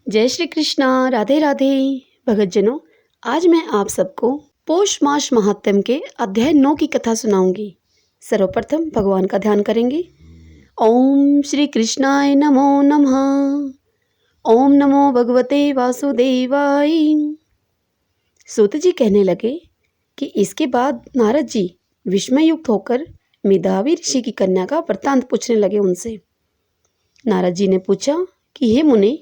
जय श्री कृष्णा। राधे राधे भगतजनों, आज मैं आप सबको पौष मास महात्म्य के अध्याय 9 की कथा सुनाऊंगी। सर्वप्रथम भगवान का ध्यान करेंगे। ओम श्री कृष्णाय नमो नमः। ओम नमो भगवते वासुदेवाय। सूत जी कहने लगे कि इसके बाद नारद जी विस्मयुक्त होकर मेधावी ऋषि की कन्या का वृत्तांत पूछने लगे उनसे। नारद जी ने पूछा कि हे मुने,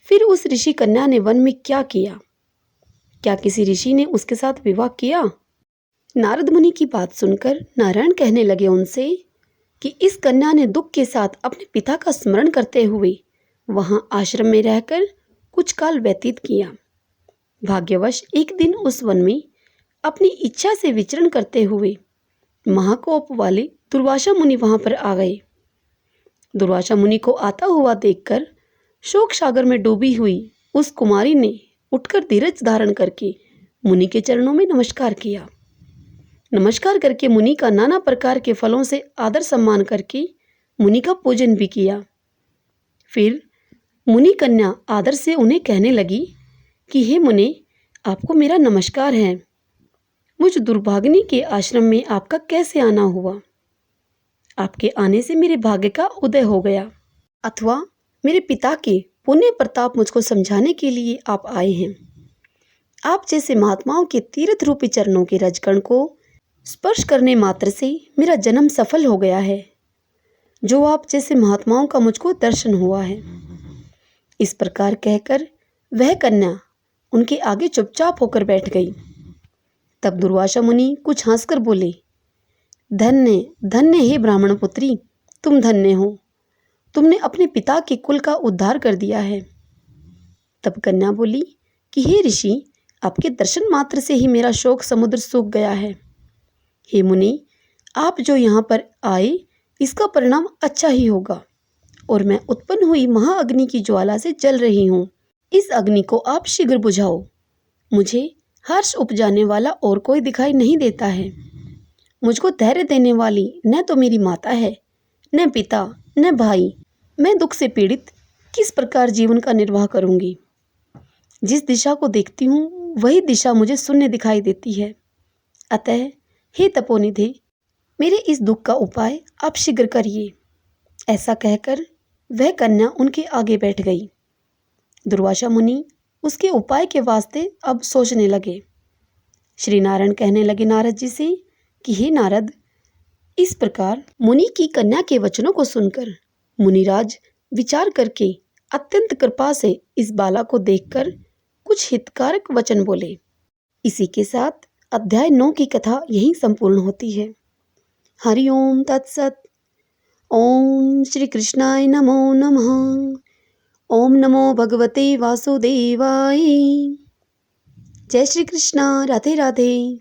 फिर उस ऋषि कन्या ने वन में क्या किया? क्या किसी ऋषि ने उसके साथ विवाह किया? नारद मुनि की बात सुनकर नारायण कहने लगे उनसे कि इस कन्या ने दुख के साथ अपने पिता का स्मरण करते हुए वहां आश्रम में रहकर कुछ काल व्यतीत किया। भाग्यवश एक दिन उस वन में अपनी इच्छा से विचरण करते हुए महाकोप वाले दुर्वासा मुनि वहां पर आ गए। दुर्वासा मुनि को आता हुआ देखकर शोक सागर में डूबी हुई उस कुमारी ने उठकर धीरज धारण करके मुनि के चरणों में नमस्कार किया। नमस्कार करके मुनि का नाना प्रकार के फलों से आदर सम्मान करके मुनि का पूजन भी किया। फिर मुनि कन्या आदर से उन्हें कहने लगी कि हे मुने, आपको मेरा नमस्कार है। मुझ दुर्भागिनी के आश्रम में आपका कैसे आना हुआ? आपके आने से मेरे भाग्य का उदय हो गया, अथवा मेरे पिता के पुण्य प्रताप मुझको समझाने के लिए आप आए हैं। आप जैसे महात्माओं के तीर्थ रूपी चरणों के रजकण को स्पर्श करने मात्र से मेरा जन्म सफल हो गया है। जो आप जैसे महात्माओं का मुझको दर्शन हुआ है। इस प्रकार कहकर वह कन्या उनके आगे चुपचाप होकर बैठ गई। तब दुर्वासा मुनि कुछ हंसकर बोले, धन्य धन्य हे ब्राह्मण पुत्री, तुम धन्य हो। तुमने अपने पिता के कुल का उद्धार कर दिया है। तब कन्या बोली कि हे ऋषि, आपके दर्शन मात्र से ही मेरा शोक समुद्र सूख गया है। हे मुनि, आप जो यहाँ पर आए इसका परिणाम अच्छा ही होगा और मैं उत्पन्न हुई महाअग्नि की ज्वाला से जल रही हूँ। इस अग्नि को आप शीघ्र बुझाओ। मुझे हर्ष उपजाने वाला और कोई दिखाई नहीं देता है। मुझको धैर्य देने वाली न तो मेरी माता है, न पिता, न भाई। मैं दुख से पीड़ित किस प्रकार जीवन का निर्वाह करूंगी? जिस दिशा को देखती हूँ वही दिशा मुझे शून्य दिखाई देती है। अतः हे तपोनिधे, मेरे इस दुख का उपाय आप शीघ्र करिए। ऐसा कहकर वह कन्या उनके आगे बैठ गई। दुर्वासा मुनि उसके उपाय के वास्ते अब सोचने लगे। श्री नारायण कहने लगे नारद जी से कि हे नारद, इस प्रकार मुनि की कन्या के वचनों को सुनकर मुनिराज विचार करके अत्यंत कृपा से इस बाला को देखकर कुछ हितकारक वचन बोले। इसी के साथ अध्याय 9 की कथा यहीं संपूर्ण होती है। हरि ओम तत्सत। ओम श्री कृष्णाय नमो नमः। ओम नमो भगवते वासुदेवाय। जय श्री कृष्णा। राधे राधे।